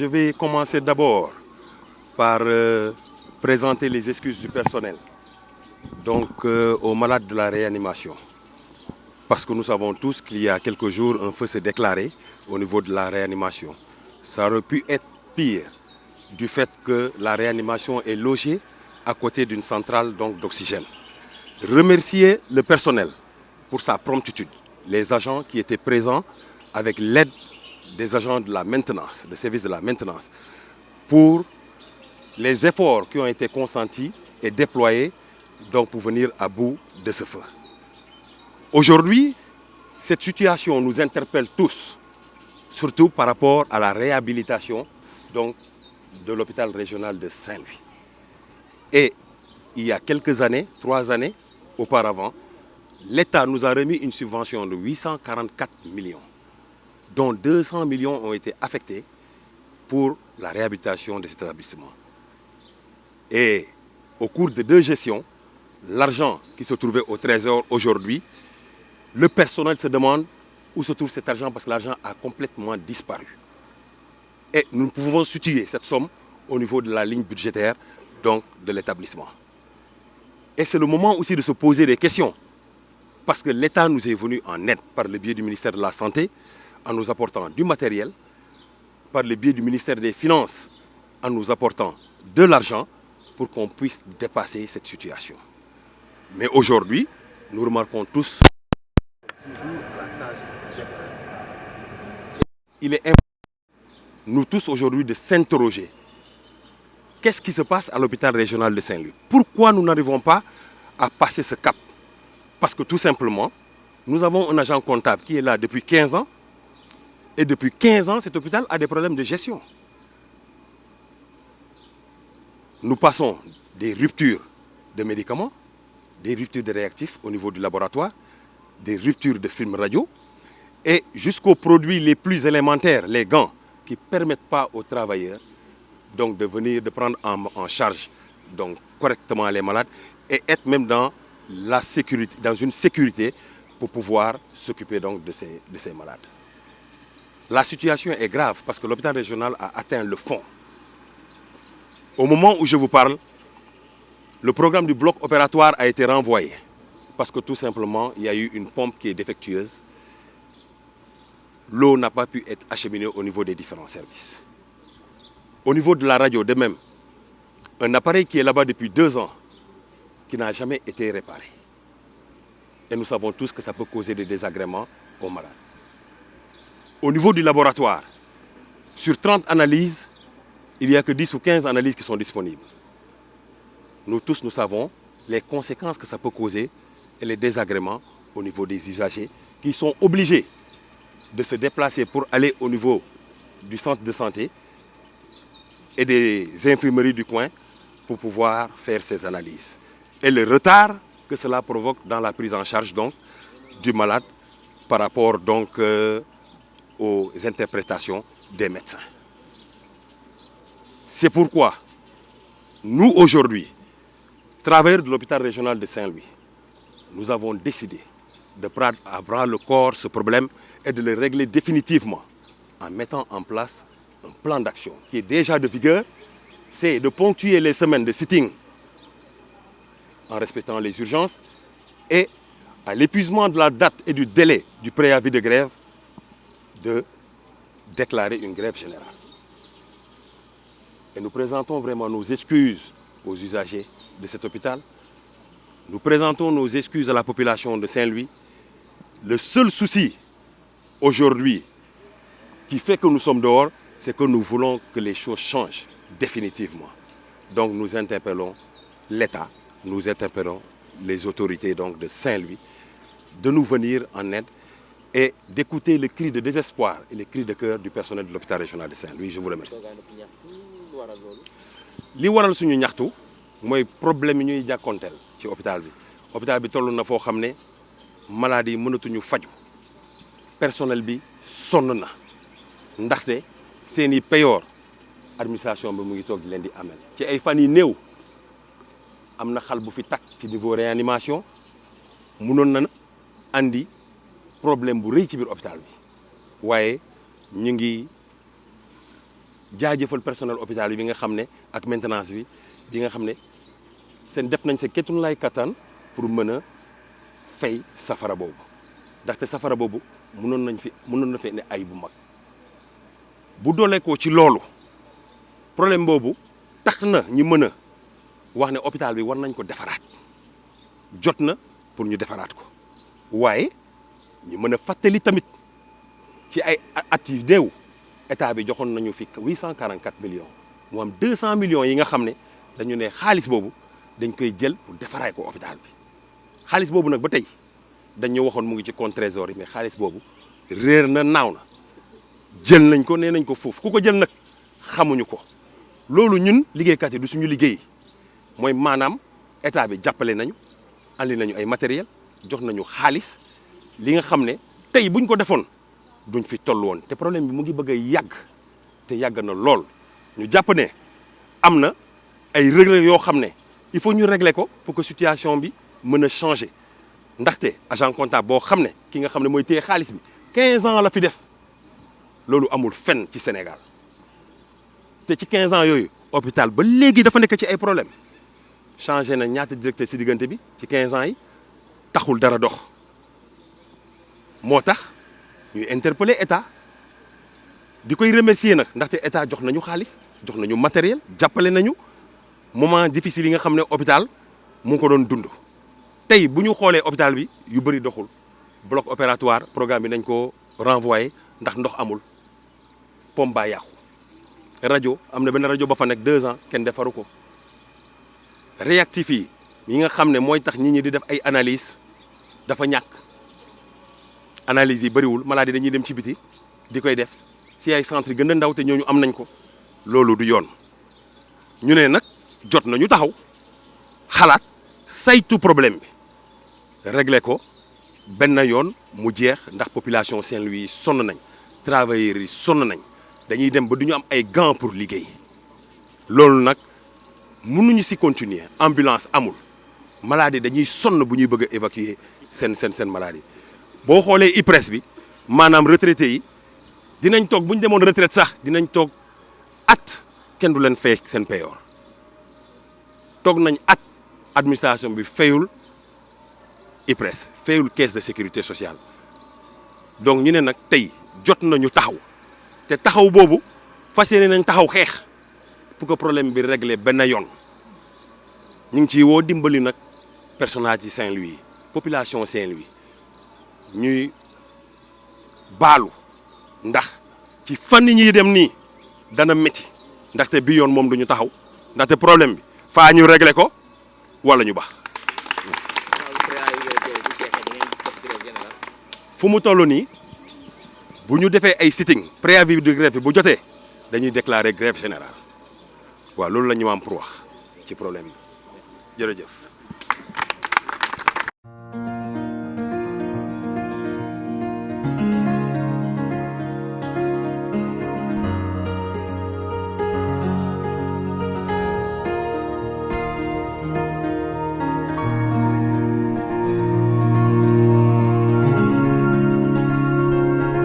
je vais commencer d'abord par présenter les excuses du personnel aux malades de la réanimation. Parce que nous savons tous qu'il y a quelques jours, un feu s'est déclaré au niveau de la réanimation. Ça aurait pu être pire du fait que la réanimation est logée à côté d'une centrale d'oxygène. Remercier le personnel pour sa promptitude, les agents qui étaient présents avec l'aide des agents de la maintenance, des services de la maintenance, pour les efforts qui ont été consentis et déployés pour venir à bout de ce feu. Aujourd'hui, cette situation nous interpelle tous, surtout par rapport à la réhabilitation de l'hôpital régional de Saint-Louis. Et il y a quelques années, 3 années auparavant, l'État nous a remis une subvention de 844 millions, dont 200 millions ont été affectés pour la réhabilitation de cet établissement. Et au cours de 2 gestions, l'argent qui se trouvait au Trésor aujourd'hui, le personnel se demande où se trouve cet argent parce que l'argent a complètement disparu. Et nous pouvons situer cette somme au niveau de la ligne budgétaire de l'établissement. Et c'est le moment aussi de se poser des questions. Parce que l'État nous est venu en aide par le biais du ministère de la Santé en nous apportant du matériel, par le biais du ministère des Finances en nous apportant de l'argent pour qu'on puisse dépasser cette situation. Mais aujourd'hui, nous remarquons tous il est important, nous tous aujourd'hui, de s'interroger. Qu'est-ce qui se passe à l'hôpital régional de Saint-Louis? Pourquoi nous n'arrivons pas à passer ce cap? Parce que tout simplement, nous avons un agent comptable qui est là depuis 15 ans. Et depuis 15 ans, cet hôpital a des problèmes de gestion. Nous passons des ruptures de médicaments, des ruptures de réactifs au niveau du laboratoire, des ruptures de films radio, et jusqu'aux produits les plus élémentaires, les gants, qui ne permettent pas aux travailleurs de prendre en charge correctement les malades et être même dans la sécurité, dans une sécurité pour pouvoir s'occuper de ces malades. La situation est grave parce que l'hôpital régional a atteint le fond. Au moment où je vous parle, le programme du bloc opératoire a été renvoyé parce que tout simplement, il y a eu une pompe qui est défectueuse. L'eau n'a pas pu être acheminée au niveau des différents services. Au niveau de la radio, de même, un appareil qui est là-bas depuis 2 ans, qui n'a jamais été réparé. Et nous savons tous que ça peut causer des désagréments aux malades. Au niveau du laboratoire, sur 30 analyses, il n'y a que 10 ou 15 analyses qui sont disponibles. Nous tous, nous savons les conséquences que ça peut causer et les désagréments au niveau des usagers qui sont obligés de se déplacer pour aller au niveau du centre de santé et des infirmeries du coin pour pouvoir faire ces analyses. Et le retard que cela provoque dans la prise en charge du malade par rapport aux interprétations des médecins. C'est pourquoi nous aujourd'hui, travailleurs de l'hôpital régional de Saint-Louis, nous avons décidé de prendre à bras le corps ce problème et de le régler définitivement en mettant en place un plan d'action qui est déjà de vigueur. C'est de ponctuer les semaines de sitting en respectant les urgences et à l'épuisement de la date et du délai du préavis de grève, de déclarer une grève générale. Et nous présentons vraiment nos excuses aux usagers de cet hôpital. Nous présentons nos excuses à la population de Saint-Louis. Le seul souci aujourd'hui qui fait que nous sommes dehors, c'est que nous voulons que les choses changent définitivement. Donc nous interpellons l'État, nous interpellons les autorités de Saint-Louis de nous venir en aide et d'écouter le cri de désespoir et le cri de cœur du personnel de l'hôpital régional de Saint-Louis. Je vous remercie. Li waral suñu ñaxtu mooy problème yi ñuy jàkkoonteel ci hôpital bi. Hôpital bi toll na foo xam ne malade yi mënatuñu faju. Personnel bi sonn na ndaxte seeni payoor administration bi mu ngi toog di leen di amel. Ci ay fan yi néew am na xal bu fi takk ci niveau réanimation mënoon na andi problème bu rëy ci biir hôpital bi waaye ñu ngi jaajëfal personnel hôpital bi nga xam ne ak maintenance bi nga xam ne seen def nañ sa kettun lay kattan pour mën a fay safara boobu ndaxte safara boobu mënoon na fi ne ay bu mag bu doolee ko ci loolu problème boobu tax na ñu mën a wax ne hôpital bi war nañ ko defaraat jot na pour ñu defaraat ko waaye ñu mën a fàttali tamit ci ay at yu néew état bi joxoon nañu fi 844 millions mu am 200 millions yi nga xam ne dañu ne xaalis boobu dañ koy jël pour defaraay ko hôpital bi xaalis boobu nag ba tey dañu waxoon mu ngi ci compte trésor yi mais xaalis boobu réer na naaw na jël nañ ko nee nañ ko foofu ku ko jël nag xamuñu ko loolu ñun liggéeykat yi du suñu liggéey mooy maanaam état bi jàppale nañu andi nañu ay matériel jox nañu xaalis li nga xam ne tey buñ ko defoon duñ fi toll woon te problème bi mu ngi bëgg a yàgg te yàgg na lool ñu jàpp ne am na ay règles yoo xam ne il faut ñu régler ko pour que situation bi mën a changer ndaxte agent comptable boo xam ne ki nga xam ne mooy téye xaalis bi 15 ans la fi def loolu amul fenn ci Sénégal te ci 15 ans yooyu hôpital ba léegi dafa nekk ci ay problème changé na ñaata directeur ci diggante bi ci 15 ans yi taxul dara dox moo tax ñuy interpeller état di koy remercier nag ndaxte état jox nañu xaalis jox nañu matériel jàppale nañu moment difficile yi nga xam ne hôpital mu ngi ko doon dund. tey bu ñu xoolee hôpital bi yu bëri doxul bloc opératoire programme bi nañ ko renvoyé ndax ndox amul pompe baa yàqu rajo am na benn rajo ba fa nekk 2 ans kenn defaru ko réactif yi nga xam ne mooy tax nit ñi di def ay analyse dafa ñàkk analyse yi bëriwul maladie dañuy dem ci biti di koy def si ay centre yi gën a ndaw te ñooñu am nañ ko loolu du yoon ñu ne nag jot nañu taxaw xalaat saytu problème bi régler ko benn yoon mu jeex ndax population Saint-Louis yi sonn nañ travailleurs yi sonn nañ dañuy dem ba du ñu am ay gants pour liggéey loolu nag mënuñu si continuer ambulance amul maladie dañuy sonn bu ñuy bëgg a évacuer seen maladie boo xoolee IPRES bi maanaam retraité yi dinañ toog bu ñu demoon retraite sax dinañ toog at kenn du leen fay seen payoor toog nañ at administration bi fayul IPRES fayul caisse de sécurité sociale donc ñu ne nag tey jot nañu taxaw te taxaw boobu fas yéene nañ taxaw xeex pour que problème bi réglé benn yoon ñu ngi ciy woo dimbali nag personnage ci Saint-Louis population Saint-Louis ñuy baalu ndax ci fan yi ñuy dem nii dana métti ndaxte bi yoon moom du ñu taxaw ndaxte problème bi faa ñu réglé ko wala ñu baax. fu mu toll nii bu ñu defee ay sitting préavis de grève bi bu jotee dañuy déclarer grève générale waaw loolu la ñu am pour wax ci problème bi jërëjëf.